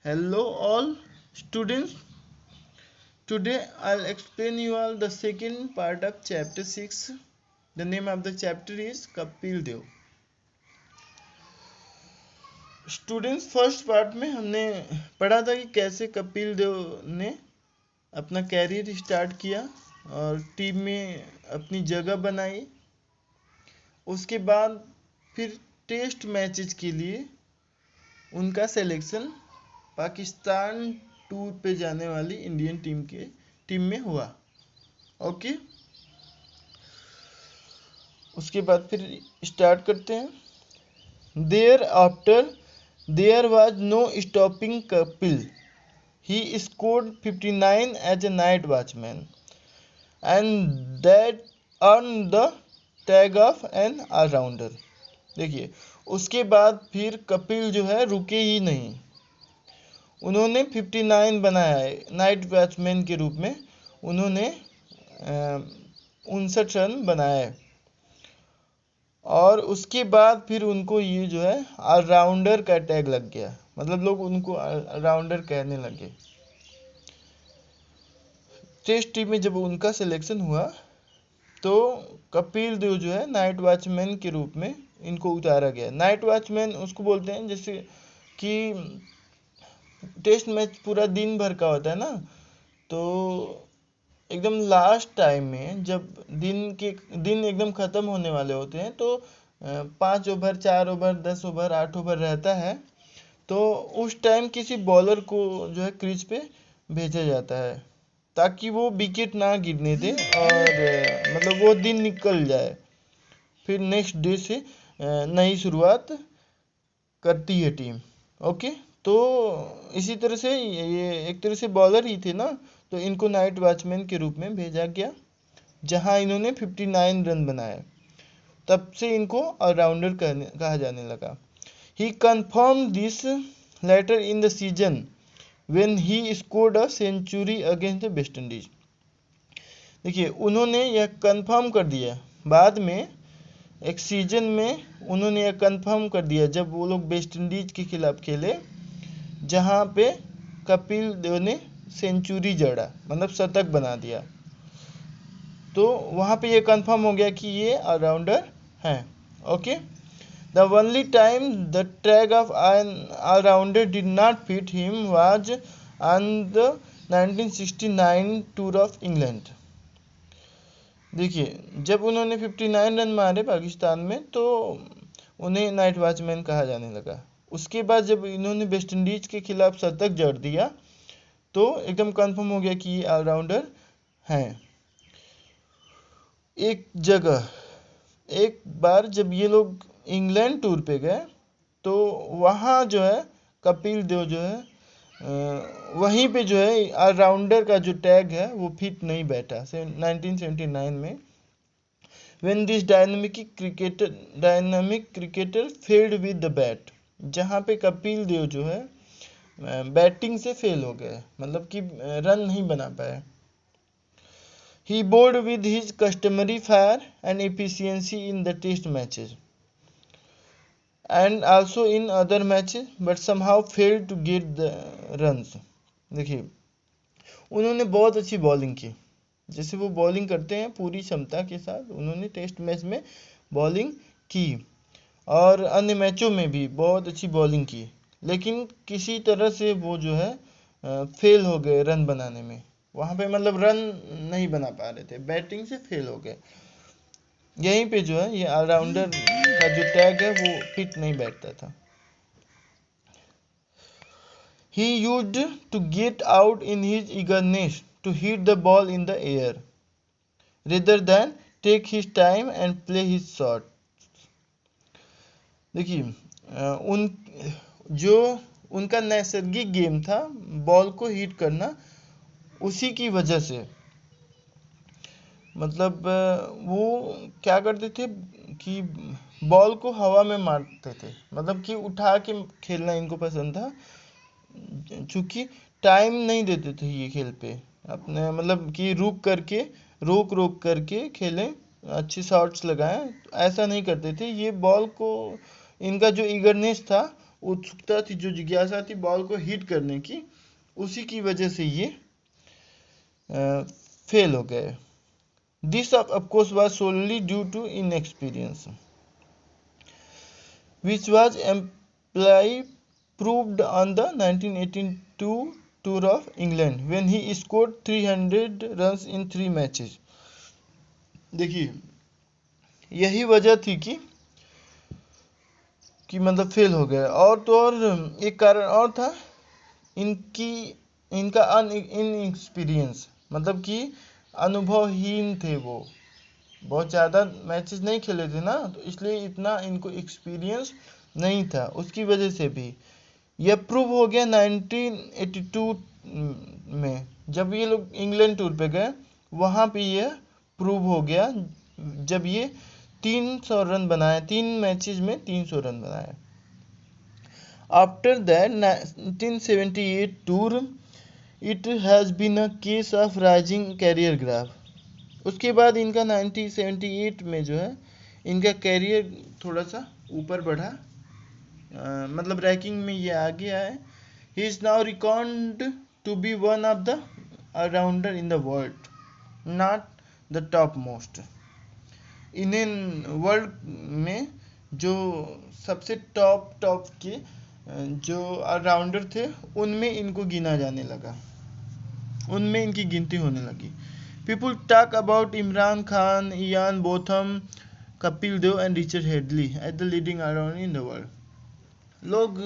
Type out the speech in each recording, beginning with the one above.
Hello all students. Today I'll explain you all the second part of chapter 6. The name of the chapter is Kapil Dev. Students first part में हमने पढ़ा था कि कैसे कपिल देव ने अपना कैरियर स्टार्ट किया और टीम में अपनी जगह बनाई। उसके बाद फिर टेस्ट मैचेस के लिए उनका सिलेक्शन पाकिस्तान टूर पे जाने वाली इंडियन टीम में हुआ। ओके, उसके बाद फिर स्टार्ट करते हैं। There after there was no stopping Kapil. He scored 59 as a night watchman and that earn the tag of an allrounder. देखिए, उसके बाद फिर कपिल जो है रुके ही नहीं। उन्होंने 59 बनाया है नाइट वॉचमैन के रूप में। उन्होंने 59 रन बनाया है और उसके बाद फिर उनको ये जो है ऑलराउंडर का टैग लग गया। मतलब लोग उनको ऑलराउंडर कहने लगे। टेस्ट टीम में जब उनका सिलेक्शन हुआ तो कपिल देव जो है नाइट वॉचमैन के रूप में इनको उतारा गया। नाइट वॉचमैन उसको बोलते हैं जैसे कि टेस्ट मैच पूरा दिन भर का होता है ना, तो एकदम लास्ट टाइम में जब दिन एकदम ख़त्म होने वाले होते हैं तो 5 ओवर, 4 ओवर, 10 ओवर, 8 ओवर रहता है, तो उस टाइम किसी बॉलर को जो है क्रीज पे भेजा जाता है ताकि वो विकेट ना गिरने दे और मतलब वो दिन निकल जाए। फिर नेक्स्ट डे से नई शुरुआत करती है टीम। ओके, तो इसी तरह से ये एक तरह से बॉलर ही थे ना, तो इनको नाइट वॉचमैन के रूप में भेजा गया जहां इन्होंने 59 रन बनाए। तब से इनको ऑलराउंडर कहा जाने लगा। He confirm this later in the season when he scored a century against the West Indies. देखिए, उन्होंने यह कन्फर्म कर दिया बाद में, एक सीजन में उन्होंने यह कन्फर्म कर दिया जब वो लोग वेस्ट इंडीज के खिलाफ खेले, जहां पे कपिल देव ने सेंचुरी जड़ा, मतलब शतक बना दिया। तो वहां पे ये कंफर्म हो गया कि ये ऑलराउंडर हैं। Okay, the only time the tag of an allrounder did not fit him was on the 1969 tour of England. देखिए, जब उन्होंने 59 रन मारे पाकिस्तान में तो उन्हें नाइट वॉचमैन कहा जाने लगा। उसके बाद जब इन्होंने वेस्ट इंडीज के खिलाफ शतक जड़ दिया तो एकदम कंफर्म हो गया कि ये ऑलराउंडर हैं। एक बार जब ये लोग इंग्लैंड टूर पे गए तो वहाँ जो है कपिल देव जो है वहीं पे जो है ऑलराउंडर का जो टैग है वो फिट नहीं बैठा 1979 में। When this dynamic cricketer failed with the bat, जहाँ पे कपिल देव जो है बैटिंग से फेल हो गए, मतलब कि रन नहीं बना पाए। He bowled with his customary fire and efficiency in the test matches and also in other matches but somehow failed to get the runs। देखिए, उन्होंने बहुत अच्छी बॉलिंग की, जैसे वो बॉलिंग करते हैं पूरी क्षमता के साथ उन्होंने टेस्ट मैच में बॉलिंग की और अन्य मैचों में भी बहुत अच्छी बॉलिंग की, लेकिन किसी तरह से वो जो है फेल हो गए रन बनाने में। वहाँ पे मतलब रन नहीं बना पा रहे थे, बैटिंग से फेल हो गए। यहीं पे जो है ये ऑलराउंडर का जो टैग है वो फिट नहीं बैठता था। He used to get out in his eagerness to hit the ball in the air rather than take his time and play his shot। देखिए, जो उनका नैसर्गिक गेम था बॉल को हिट करना, उसी की वजह से मतलब वो क्या करते थे कि बॉल को हवा में मारते थे, मतलब कि उठा के खेलना इनको पसंद था। चूंकि टाइम नहीं देते थे ये खेल पे अपने, मतलब कि रोक करके खेलें, अच्छे शॉट्स लगाएं, ऐसा नहीं करते थे। ये बॉल को इनका जो ईगरनेस था उत्सुकता थी, जो जिज्ञासा थी बॉल को हिट करने की, उसी की वजह से ये फेल हो गए। This of course was solely due to inexperience which was amply proved on the 1982 tour of England when he scored 300 runs in 3 matches. देखिए यही वजह थी कि मतलब फेल हो गया। और तो और एक कारण और था, इनका इनएक्सपीरियंस, मतलब कि अनुभवहीन थे वो, बहुत ज़्यादा मैचेस नहीं खेले थे ना, तो इसलिए इतना इनको एक्सपीरियंस नहीं था, उसकी वजह से भी यह प्रूव हो गया 1982 में, जब ये लोग इंग्लैंड टूर पे गए, वहाँ पे यह प्रूव हो गया जब ये 300 रन बनाए, 3 मैचेस में 300 रन बनाए। After that 1978 tour it has been a case of rising career graph. उसके बाद इनका 1978 में जो है इनका कैरियर थोड़ा सा ऊपर बढ़ा, मतलब रैंकिंग में ये आगे आए। He is now record to be one of the allrounder in the world, not the top most. इन्हें वर्ल्ड में जो सबसे टॉप के जो ऑलराउंडर थे उनमें इनको गिना जाने लगा, उनमें इनकी गिनती होने लगी। People talk about Imran Khan, Ian Botham, Kapil Dev and Richard Hadlee as the leading allrounder in the world. लोग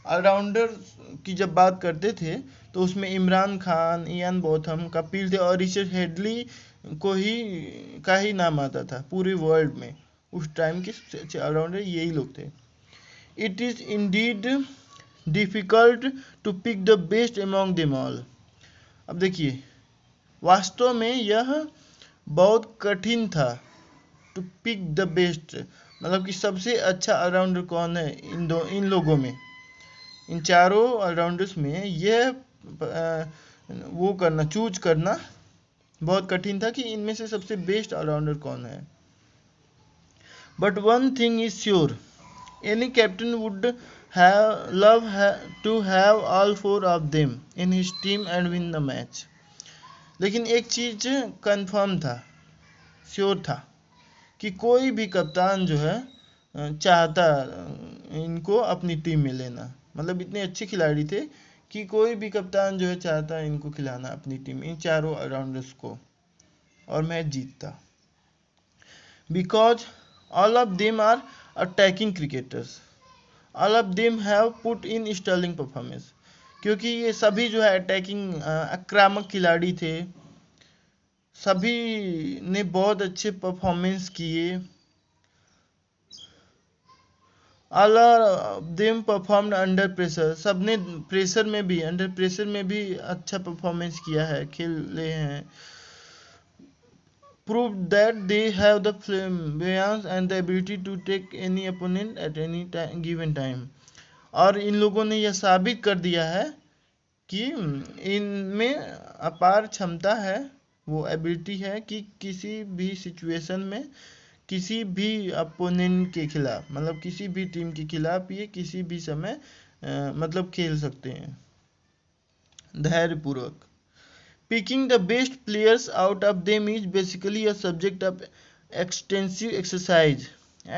ऑलराउंडर की जब बात करते थे तो उसमें इमरान खान, इयान बोथम, कपिल देव और रिचर्ड हेडली का ही नाम आता था पूरे वर्ल्ड में। उस टाइम के सबसे अच्छे ऑलराउंडर यही लोग थे। It is indeed difficult to pick the best among them all. अब देखिए वास्तव में यह बहुत कठिन था टू पिक द बेस्ट, मतलब कि सबसे अच्छा ऑलराउंडर कौन है इन लोगों में, इन चारों ऑलराउंडर्स में यह चूज करना बहुत कठिन था कि इनमें से सबसे बेस्ट ऑलराउंडर कौन है। But one thing is sure, any captain would love to have all 4 of them in his team and win the match. लेकिन एक चीज कंफर्म था, श्योर था, कि कोई भी कप्तान जो है चाहता इनको अपनी टीम में लेना, मतलब इतने अच्छे खिलाड़ी थे कि कोई भी कप्तान जो है चाहता इनको खिलाना अपनी टीम, इन चारों ऑलराउंडर्स को, और मैच जीतता। Because all of them are attacking cricketers, all of them have put in sterling performance, क्योंकि ये सभी जो है अटैकिंग आक्रामक खिलाड़ी थे, सभी ने बहुत अच्छे परफॉर्मेंस किए। All of them performed under pressure, सबने प्रेशर में भी, अंडर प्रेशर में भी अच्छा परफॉर्मेंस किया है, खेले हैं। Prove that they have the flamboyance and the ability to take any opponent at any given time. और इन लोगों ने यह साबित कर दिया है कि इनमें अपार क्षमता है, वो एबिलिटी है कि किसी भी सिचुएशन में किसी भी अपोनेंट के खिलाफ, मतलब किसी भी टीम के खिलाफ ये किसी भी समय मतलब खेल सकते हैं धैर्यपूर्वक। Picking the best players out of them is basically a subject of extensive exercise,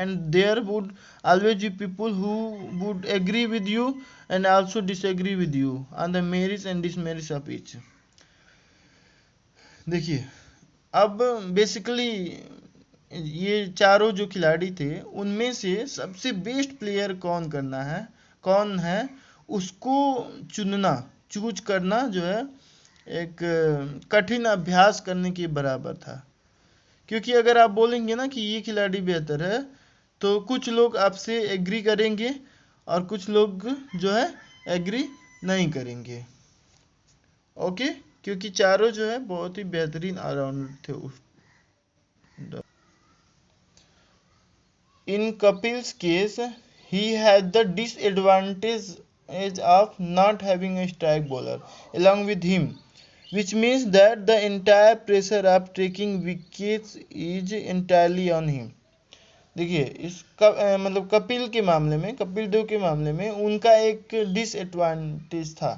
and there would always be people who would agree with you and also disagree with you on the merits and dismerits of each। देखिए अब basically ये चारों जो खिलाड़ी थे उनमें से सबसे बेस्ट प्लेयर कौन है उसको चूज करना जो है एक कठिन अभ्यास करने के बराबर था। क्योंकि अगर आप बोलेंगे ना कि ये खिलाड़ी बेहतर है, तो कुछ लोग आपसे एग्री करेंगे और कुछ लोग जो है एग्री नहीं करेंगे। ओके, क्योंकि चारों जो है बहुत ही बेहतरीन ऑलराउंडर थे उस। In Kapil's case, he had the disadvantage of not having a strike bowler along with him, which means that the entire pressure of taking wickets is entirely on him. देखिए मतलब कपिल देव के मामले में उनका एक डिसएडवांटेज था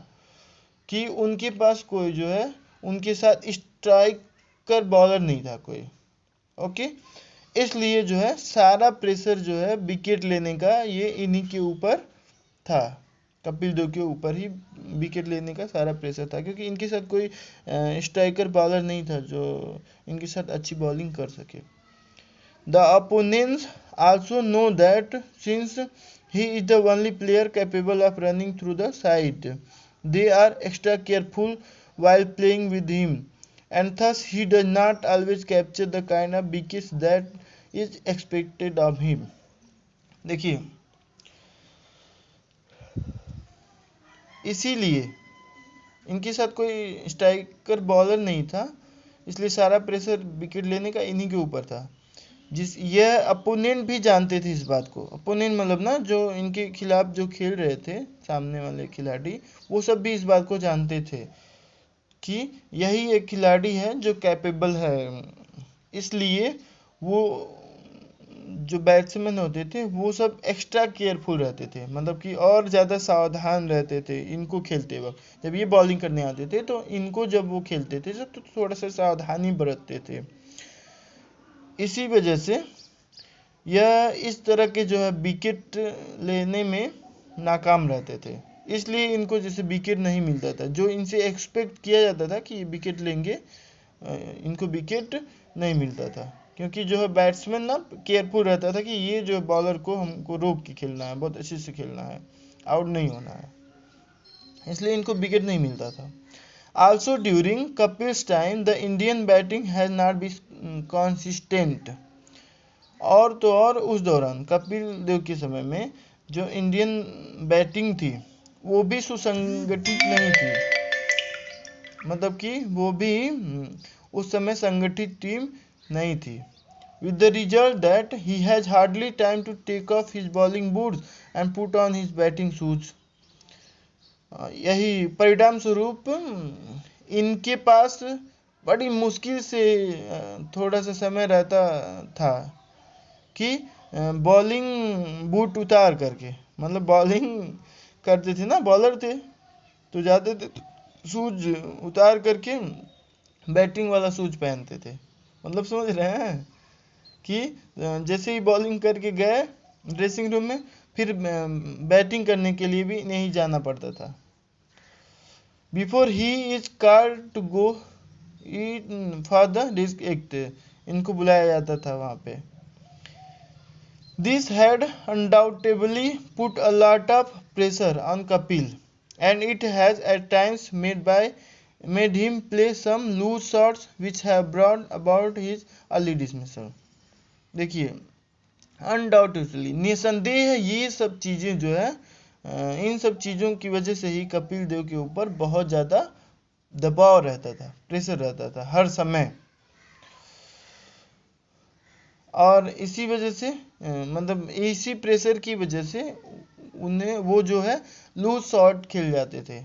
कि उनके पास कोई जो है उनके साथ स्ट्राइकर बॉलर नहीं था कोई। ओके, इसलिए जो है सारा प्रेशर जो है विकेट लेने का ये इन्हीं के ऊपर था, कपिल देव के ऊपर ही विकेट लेने का सारा प्रेशर था, क्योंकि इनके साथ कोई स्ट्राइकर बॉलर नहीं था जो इनके साथ अच्छी बॉलिंग कर सके। The opponents also know that since he is the only player capable of running through the side, they are extra careful while playing with him, and thus he does not always capture the kind of wickets that is expected of him। देखिए, इसीलिए इनके साथ कोई striker bowler नहीं था, इसलिए सारा pressure wicket लेने का इन्हीं के ऊपर था। यह अपोनेंट भी जानते थे इस बात को। अपोनेंट मतलब ना जो इनके खिलाफ जो खेल रहे थे सामने वाले खिलाड़ी, वो सब भी इस बात को जानते थे कि यही एक खिलाड़ी है जो कैपेबल है। इसलिए वो जो बैट्समैन होते थे वो सब एक्स्ट्रा केयरफुल रहते थे, मतलब कि और ज़्यादा सावधान रहते थे इनको खेलते वक्त। जब ये बॉलिंग करने आते थे तो इनको जब वो खेलते थे तो थोड़ा सा सावधानी बरतते थे। इसी वजह से यह इस तरह के जो है विकेट लेने में नाकाम रहते थे, इसलिए इनको जैसे विकेट नहीं मिलता था जो इनसे एक्सपेक्ट किया जाता था कि विकेट लेंगे, इनको विकेट नहीं मिलता था, क्योंकि जो है बैट्समैन ना केयरफुल रहता था कि ये जो बॉलर को हमको रोक के खेलना है, बहुत अच्छे से खेलना है, आउट नहीं होना है, इसलिए इनको विकेट नहीं मिलता था। Also during Kapil's time, the Indian batting has not been consistent। और तो और उस दौरान कपिल देव के समय में जो इंडियन बैटिंग थी वो भी सुसंगठित नहीं थी, मतलब कि वो भी उस समय संगठित टीम नहीं थी। With the result that he has hardly time to take off his bowling boots and put on his batting shoes। यही परिणाम स्वरूप इनके पास बड़ी मुश्किल से थोड़ा सा समय रहता था कि बॉलिंग बूट उतार करके, मतलब बॉलिंग करते थे ना, बॉलर थे तो जाते थे शूज उतार करके बैटिंग वाला शूज पहनते थे। मतलब समझ रहे हैं कि जैसे ही बॉलिंग करके गए ड्रेसिंग रूम में, फिर बैटिंग करने के लिए भी नहीं जाना पड़ता था। Before he is called to go for the rescue act, इनको बुलाया जाता था वहाँ पे। This had undoubtedly put a lot of pressure on Kapil and it has at times made him play some loose shots which have brought about his early dismissal. देखिए, undoubtedly निसंदेह ये सब चीज़ें जो है इन सब चीज़ों की वजह से ही कपिल देव के ऊपर बहुत ज़्यादा दबाव रहता था, प्रेशर रहता था हर समय। और इसी वजह से मतलब इसी प्रेशर की वजह से उन्हें वो जो है लूज शॉट खेल जाते थे।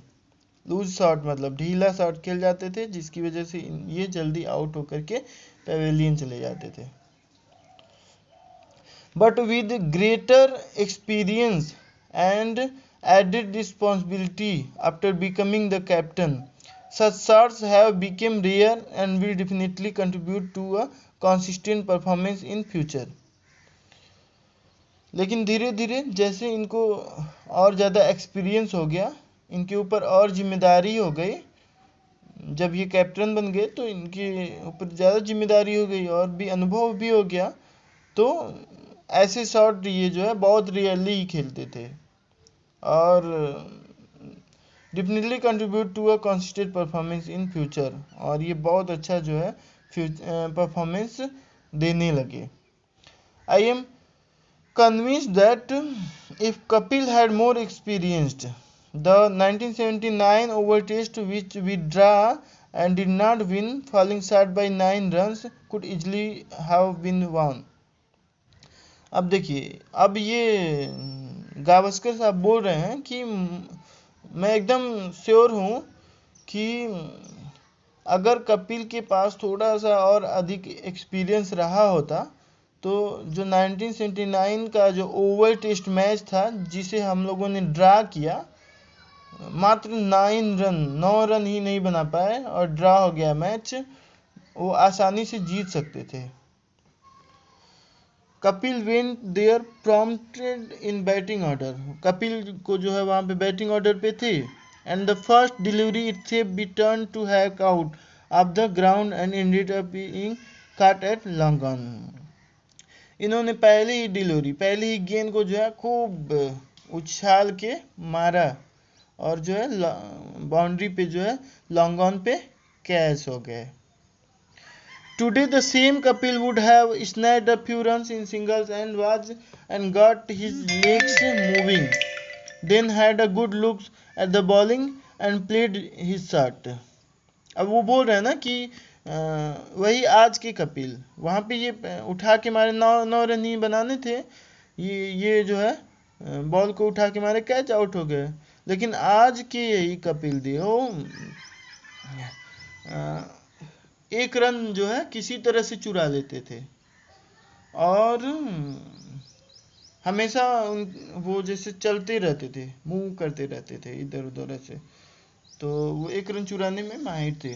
लूज शॉट मतलब ढीला शॉट खेल जाते थे, जिसकी वजह से ये जल्दी आउट होकर के पेवेलियन चले जाते थे। But with greater experience and added responsibility after becoming the captain, such shots have become rare and will definitely contribute to a consistent performance in future। लेकिन धीरे धीरे जैसे इनको और ज़्यादा एक्सपीरियंस हो गया, इनके ऊपर और जिम्मेदारी हो गई, जब ये कैप्टन बन गए तो इनके ऊपर ज़्यादा जिम्मेदारी हो गई और भी अनुभव भी हो गया, तो ऐसे शॉट ये जो है बहुत रियरली ही खेलते थे और definitely contribute to a consistent performance in future, और ये बहुत अच्छा जो है परफॉर्मेंस देने लगे। I am convinced that if Kapil had more experienced, the 1979 over test which we draw and did not win, falling short by 9 runs, could easily have been won। अब देखिए, अब ये गावस्कर साहब बोल रहे हैं कि मैं एकदम श्योर हूँ कि अगर कपिल के पास थोड़ा सा और अधिक एक्सपीरियंस रहा होता तो जो 1979 का जो ओवल टेस्ट मैच था जिसे हम लोगों ने ड्रा किया, मात्र 9 रन ही नहीं बना पाए और ड्रा हो गया मैच, वो आसानी से जीत सकते थे। Kapil went there prompted in batting order, Kapil को जो है वहाँ पे बैटिंग ऑर्डर पे थे। And the first delivery itself be turn to hack out of the ground and ended up being cut at long on. इन्होंने पहली ही गेंद को जो है खूब उछाल के मारा और जो है बाउंड्री पे जो है लॉन्ग ऑन पे कैच हो गए। Today the same Kapil would have snagged a few runs in singles and got his legs moving, then had a good look at the bowling and played his shot. अब वो बोल रहे हैं ना कि वही आज के कपिल, वहाँ पे ये उठा के मारे 9 रन ही बनाने थे, ये जो है बॉल को उठा के मारे कैच आउट हो गए। लेकिन आज के यही कपिल देव 1 रन जो है किसी तरह से चुरा लेते थे और हमेशा वो जैसे चलते रहते थे, मूव करते रहते थे इधर उधर ऐसे, तो वो 1 रन चुराने में माहिर थे।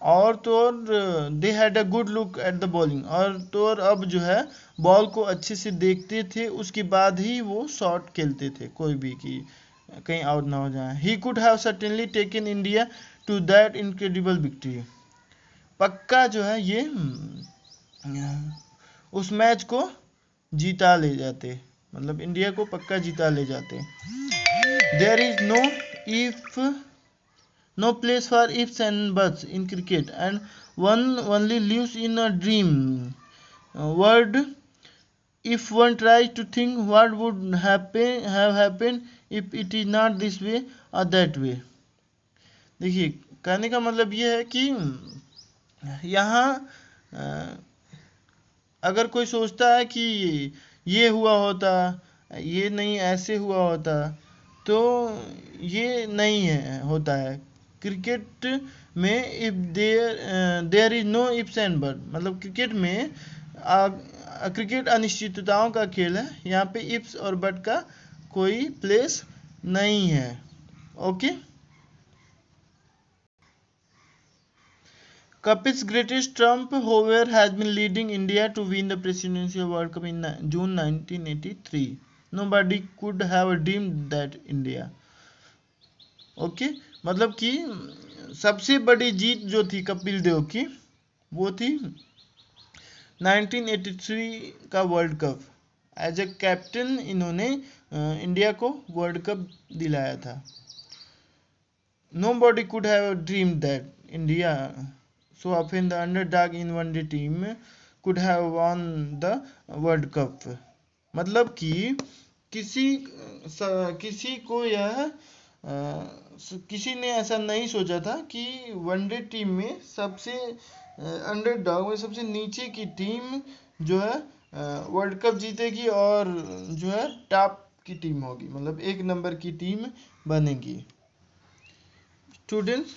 और तो और they had a good look at the bowling, और तो और अब जो है बॉल को अच्छे से देखते थे, उसके बाद ही वो शॉट खेलते थे कोई भी, कि कहीं आउट ना हो जाए। He could have certainly taken India to that incredible victory, पक्का जो है ये उस मैच को जीता ले जाते, मतलब इंडिया को पक्का जीता ले जाते। There is no place for ifs and buts in cricket, and one only lives in a dream world. If one tries to think what would have happened if it is not this way or that way, देखिए कहने का मतलब ये है कि यहाँ अगर कोई सोचता है कि ये हुआ होता, ये नहीं ऐसे हुआ होता, तो ये नहीं है होता है क्रिकेट में। If there is no ifs and but, मतलब क्रिकेट में क्रिकेट अनिश्चितताओं का खेल है, यहाँ पे इफ्स और बट का कोई प्लेस नहीं है। Okay, Kapil's greatest trump, however, has been leading India to win the Presidential World Cup in June 1983. Nobody could have dreamed that India. Okay, मतलब कि सबसे बड़ी जीत जो थी कपिल देव की, वो थी 1983 का world cup. As a captain इन्होंने इंडिया को वर्ल्ड कप दिलाया था। Nobody could have dreamed that India, so often the underdog in one day team, could have won the World Cup. मतलब कि किसी ने ऐसा नहीं सोचा था कि वनडे टीम में सबसे अंडरडॉग में सबसे नीचे की टीम जो है वर्ल्ड कप जीतेगी और जो है टॉप की टीम होगी, मतलब 1 नंबर की टीम बनेगी। स्टूडेंट्स,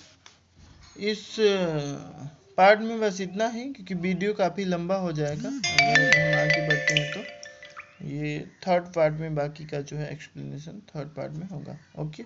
इस पार्ट में बस इतना ही, क्योंकि वीडियो काफ़ी लंबा हो जाएगा अगर हम आगे बढ़ते हैं तो। ये थर्ड पार्ट में बाकी का जो है एक्सप्लेनेशन थर्ड पार्ट में होगा। ओके।